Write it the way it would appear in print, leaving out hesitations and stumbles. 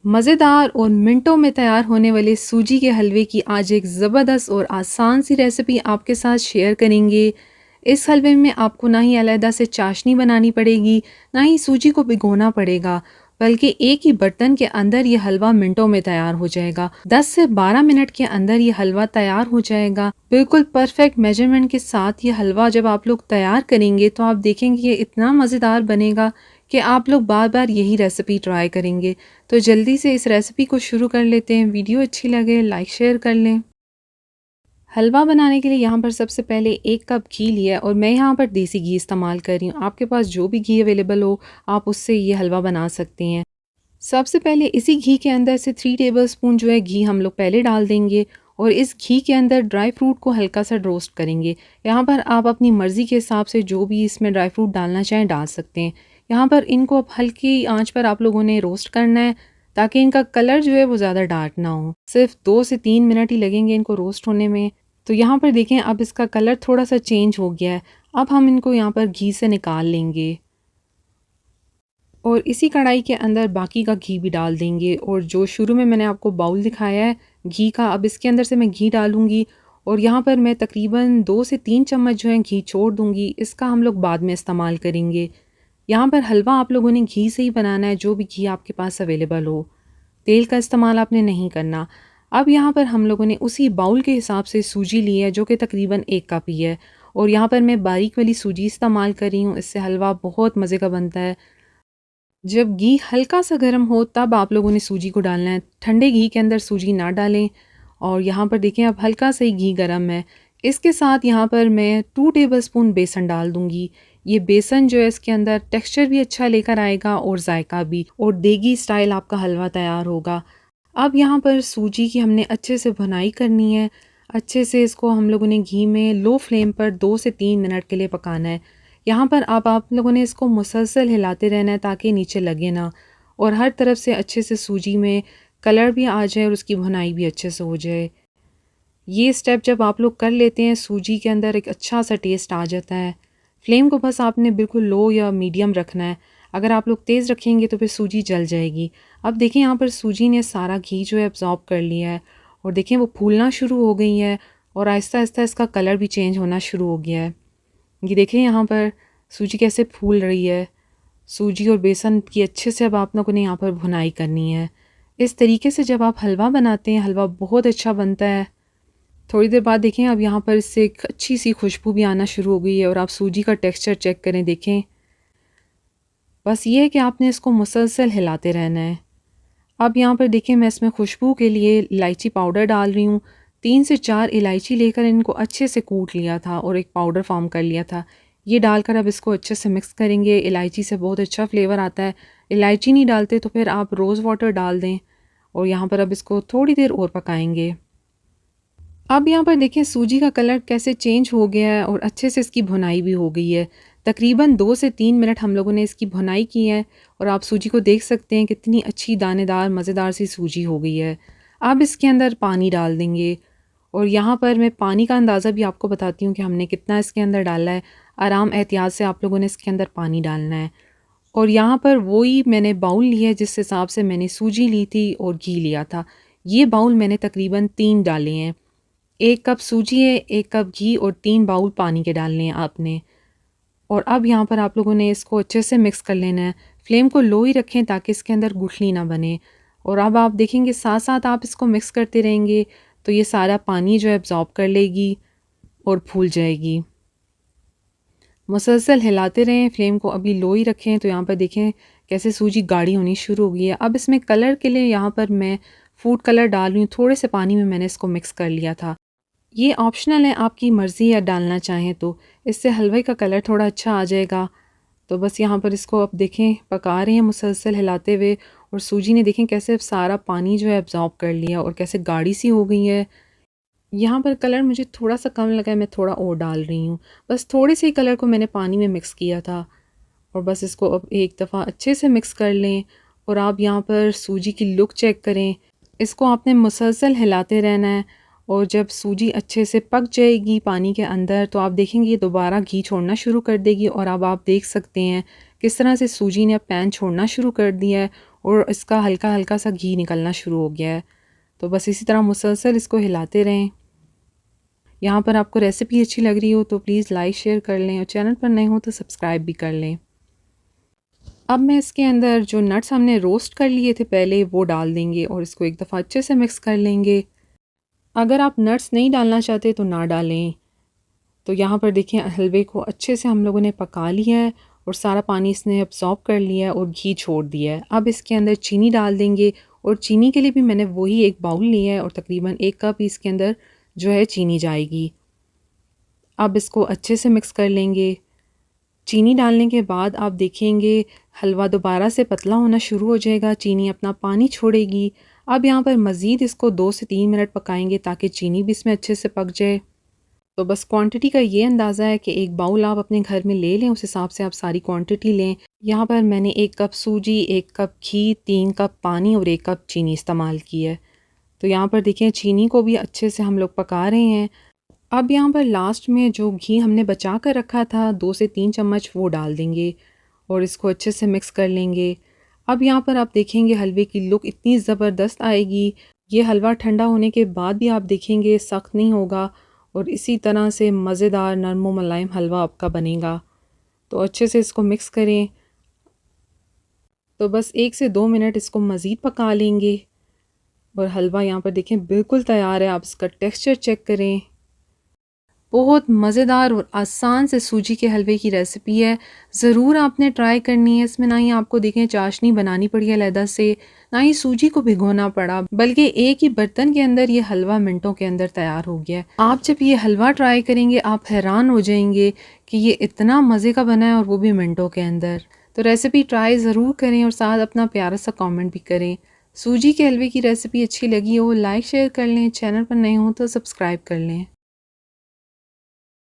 मज़ेदार और मिनटों में तैयार होने वाले सूजी के हलवे की आज एक ज़बरदस्त और आसान सी रेसिपी आपके साथ शेयर करेंगे। इस हलवे में आपको ना ही अलहदा से चाशनी बनानी पड़ेगी, ना ही सूजी को भिगोना पड़ेगा, बल्कि एक ही बर्तन के अंदर ये हलवा मिनटों में तैयार हो जाएगा। 10 से 12 मिनट के अंदर ये हलवा तैयार हो जाएगा। बिल्कुल परफेक्ट मेजरमेंट के साथ ये हलवा जब आप लोग तैयार करेंगे तो आप देखेंगे ये इतना मज़ेदार बनेगा कि आप लोग बार बार यही रेसिपी ट्राई करेंगे। तो जल्दी से इस रेसिपी को शुरू कर लेते हैं। वीडियो अच्छी लगे लाइक शेयर कर लें। हलवा बनाने के लिए यहाँ पर सबसे पहले 1 कप घी लिया है और मैं यहाँ पर देसी घी इस्तेमाल कर रही हूँ। आपके पास जो भी घी अवेलेबल हो आप उससे ये हलवा बना सकते हैं। सबसे पहले इसी घी के अंदर से 3 टेबलस्पून जो है घी हम लोग पहले डाल देंगे और इस घी के अंदर ड्राई फ्रूट को हल्का सा रोस्ट करेंगे। यहाँ पर आप अपनी मर्ज़ी के हिसाब से जो भी इसमें ड्राई फ्रूट डालना चाहें डाल सकते हैं। यहाँ पर इनको अब हल्की आंच पर आप लोगों ने रोस्ट करना है ताकि इनका कलर जो है वो ज़्यादा डार्क ना हो। सिर्फ 2 से 3 मिनट ही लगेंगे इनको रोस्ट होने में। तो यहाँ पर देखें अब इसका कलर थोड़ा सा चेंज हो गया है। अब हम इनको यहाँ पर घी से निकाल लेंगे और इसी कढ़ाई के अंदर बाकी का घी भी डाल देंगे। और जो शुरू में मैंने आपको बाउल दिखाया है घी का, अब इसके अंदर से मैं घी डालूंगी और यहाँ पर मैं तकरीबन 2 से 3 चम्मच जो है घी छोड़ दूंगी। इसका हम लोग बाद में इस्तेमाल करेंगे। यहाँ पर हलवा आप लोगों ने घी से ही बनाना है, जो भी घी आपके पास अवेलेबल हो। तेल का इस्तेमाल आपने नहीं करना। अब यहाँ पर हम लोगों ने उसी बाउल के हिसाब से सूजी ली है जो कि तकरीबन 1 कप ही है और यहाँ पर मैं बारीक वाली सूजी इस्तेमाल कर रही हूँ। इससे हलवा बहुत मज़े का बनता है। जब घी हल्का सा गर्म हो तब आप लोगों ने सूजी को डालना है। ठंडे घी के अंदर सूजी ना डालें। और यहाँ पर देखें अब हल्का सा ही घी गर्म है। इसके साथ यहाँ पर मैं 2 टेबलस्पून बेसन डाल दूँगी। ये बेसन जो है इसके अंदर टेक्सचर भी अच्छा लेकर आएगा और जायका भी, और देगी स्टाइल आपका हलवा तैयार होगा। अब यहाँ पर सूजी की हमने अच्छे से भुनाई करनी है। अच्छे से इसको हम लोगों ने घी में लो फ्लेम पर 2 से 3 मिनट के लिए पकाना है। यहाँ पर अब आप लोगों ने इसको मुसलसल हिलाते रहना है ताकि नीचे लगे ना, और हर तरफ से अच्छे से सूजी में कलर भी आ जाए और उसकी भुनाई भी अच्छे से हो जाए। ये स्टेप जब आप लोग कर लेते हैं सूजी के अंदर एक अच्छा सा टेस्ट आ जाता है। फ्लेम को बस आपने बिल्कुल लो या मीडियम रखना है। अगर आप लोग तेज़ रखेंगे तो फिर सूजी जल जाएगी। अब देखें यहाँ पर सूजी ने सारा घी जो है अब्ज़ॉर्ब कर लिया है और देखें वो फूलना शुरू हो गई है और आहिस्ता आहिस्ता इसका कलर भी चेंज होना शुरू हो गया है। ये देखें यहाँ पर सूजी कैसे फूल रही है। सूजी और बेसन की अच्छे से अब आप लोगों ने यहाँ पर भुनाई करनी है। इस तरीके से जब आप हलवा बनाते हैं हलवा बहुत अच्छा बनता है। थोड़ी देर बाद देखें अब यहाँ पर इससे एक अच्छी सी खुशबू भी आना शुरू हो गई है और आप सूजी का टेक्सचर चेक करें, देखें। बस ये है कि आपने इसको मुसलसल हिलाते रहना है। अब यहाँ पर देखें मैं इसमें खुशबू के लिए इलायची पाउडर डाल रही हूँ। 3 से 4 इलायची लेकर इनको अच्छे से कूट लिया था और एक पाउडर फॉर्म कर लिया था। ये डालकर अब इसको अच्छे से मिक्स करेंगे। इलायची से बहुत अच्छा फ्लेवर आता है। इलायची नहीं डालते तो फिर आप रोज़ वाटर डाल दें और यहाँ पर अब इसको थोड़ी देर और पकाएंगे। अब यहाँ पर देखें सूजी का कलर कैसे चेंज हो गया है और अच्छे से इसकी भुनाई भी हो गई है। तकरीबन 2 से 3 मिनट हम लोगों ने इसकी भुनाई की है और आप सूजी को देख सकते हैं कितनी अच्छी दानेदार मज़ेदार सी सूजी हो गई है। अब इसके अंदर पानी डाल देंगे और यहाँ पर मैं पानी का अंदाज़ा भी आपको बताती हूँ कि हमने कितना इसके अंदर डाला है। आराम एहतियात से आप लोगों ने इसके अंदर पानी डालना है। और यहाँ पर वही मैंने बाउल लिया है जिस हिसाब से मैंने सूजी ली थी और घी लिया था। ये बाउल मैंने तकरीबन 3 डाले हैं। 1 कप सूजी है, 1 कप घी और 3 बाउल पानी के डालने हैं आपने। और अब यहाँ पर आप लोगों ने इसको अच्छे से मिक्स कर लेना है। फ्लेम को लो ही रखें ताकि इसके अंदर गुठली ना बने। और अब आप देखेंगे साथ साथ आप इसको मिक्स करते रहेंगे तो ये सारा पानी जो है अब्ज़ॉर्ब कर लेगी और फूल जाएगी। मुसलसल हिलाते रहें, फ्लेम को अभी लो ही रखें। तो यहाँ पर देखें कैसे सूजी गाढ़ी होनी शुरू हो गई है। अब इसमें कलर के लिए यहाँ पर मैं फूड कलर डाल रही हूँ। थोड़े से पानी में मैंने इसको मिक्स कर लिया था। ये ऑप्शनल है, आपकी मर्ज़ी है डालना चाहें तो। इससे हलवे का कलर थोड़ा अच्छा आ जाएगा। तो बस यहाँ पर इसको अब देखें पका रहे हैं मुसलसल हिलाते हुए और सूजी ने देखें कैसे सारा पानी जो है अब्ज़ॉर्ब कर लिया और कैसे गाढ़ी सी हो गई है। यहाँ पर कलर मुझे थोड़ा सा कम लगा है, मैं थोड़ा और डाल रही हूँ। बस थोड़े से ही कलर को मैंने पानी में मिक्स किया था और बस इसको अब एक दफ़ा अच्छे से मिक्स कर लें। और आप यहाँ पर सूजी की लुक चेक करें। इसको आपने मुसलसल हिलाते रहना है और जब सूजी अच्छे से पक जाएगी पानी के अंदर तो आप देखेंगे ये दोबारा घी छोड़ना शुरू कर देगी। और अब आप देख सकते हैं किस तरह से सूजी ने अब पैन छोड़ना शुरू कर दिया है और इसका हल्का हल्का सा घी निकलना शुरू हो गया है। तो बस इसी तरह मुसलसल इसको हिलाते रहें। यहाँ पर आपको रेसिपी अच्छी लग रही हो तो प्लीज़ लाइक शेयर कर लें और चैनल पर नए हो तो सब्सक्राइब भी कर लें। अब मैं इसके अंदर जो नट्स हमने रोस्ट कर लिए थे पहले वो डाल देंगे और इसको एक दफ़ा अच्छे से मिक्स कर लेंगे। अगर आप नट्स नहीं डालना चाहते तो ना डालें। तो यहाँ पर देखिए हलवे को अच्छे से हम लोगों ने पका लिया है और सारा पानी इसने अब्सॉर्ब कर लिया है और घी छोड़ दिया है। अब इसके अंदर चीनी डाल देंगे और चीनी के लिए भी मैंने वही एक बाउल लिया है और तकरीबन 1 कप इसके अंदर जो है चीनी जाएगी। अब इसको अच्छे से मिक्स कर लेंगे। चीनी डालने के बाद आप देखेंगे हलवा दोबारा से पतला होना शुरू हो जाएगा, चीनी अपना पानी छोड़ेगी। अब यहाँ पर मज़ीद इसको 2 से 3 मिनट पकाएंगे ताकि चीनी भी इसमें अच्छे से पक जाए। तो बस क्वांटिटी का ये अंदाज़ा है कि एक बाउल आप अपने घर में ले लें, उस हिसाब से आप सारी क्वांटिटी लें। यहाँ पर मैंने 1 कप सूजी, 1 कप घी, 3 कप पानी और 1 कप चीनी इस्तेमाल की है। तो यहाँ पर देखिए चीनी को भी अच्छे से हम लोग पका रहे हैं। अब यहाँ पर लास्ट में जो घी हमने बचा कर रखा था 2 से 3 चम्मच वो डाल देंगे और इसको अच्छे से मिक्स कर लेंगे। अब यहाँ पर आप देखेंगे हलवे की लुक इतनी ज़बरदस्त आएगी। ये हलवा ठंडा होने के बाद भी आप देखेंगे सख्त नहीं होगा और इसी तरह से मज़ेदार नरम व मुलायम हलवा आपका बनेगा। तो अच्छे से इसको मिक्स करें। तो बस 1 से 2 मिनट इसको मज़ीद पका लेंगे और हलवा यहाँ पर देखें बिल्कुल तैयार है। आप इसका टेक्सचर चेक करें। बहुत मज़ेदार और आसान से सूजी के हलवे की रेसिपी है, ज़रूर आपने ट्राई करनी है। इसमें ना ही आपको देखें चाशनी बनानी पड़ी है अलहदा से, ना ही सूजी को भिगोना पड़ा, बल्कि एक ही बर्तन के अंदर ये हलवा मिनटों के अंदर तैयार हो गया। आप जब ये हलवा ट्राई करेंगे आप हैरान हो जाएंगे कि ये इतना मज़े का बना है और वो भी मिनटों के अंदर। तो रेसिपी ट्राई ज़रूर करें और साथ अपना प्यारा सा कॉमेंट भी करें। सूजी के हलवे की रेसिपी अच्छी लगी हो लाइक शेयर कर लें, चैनल पर नए हो तो सब्सक्राइब कर लें।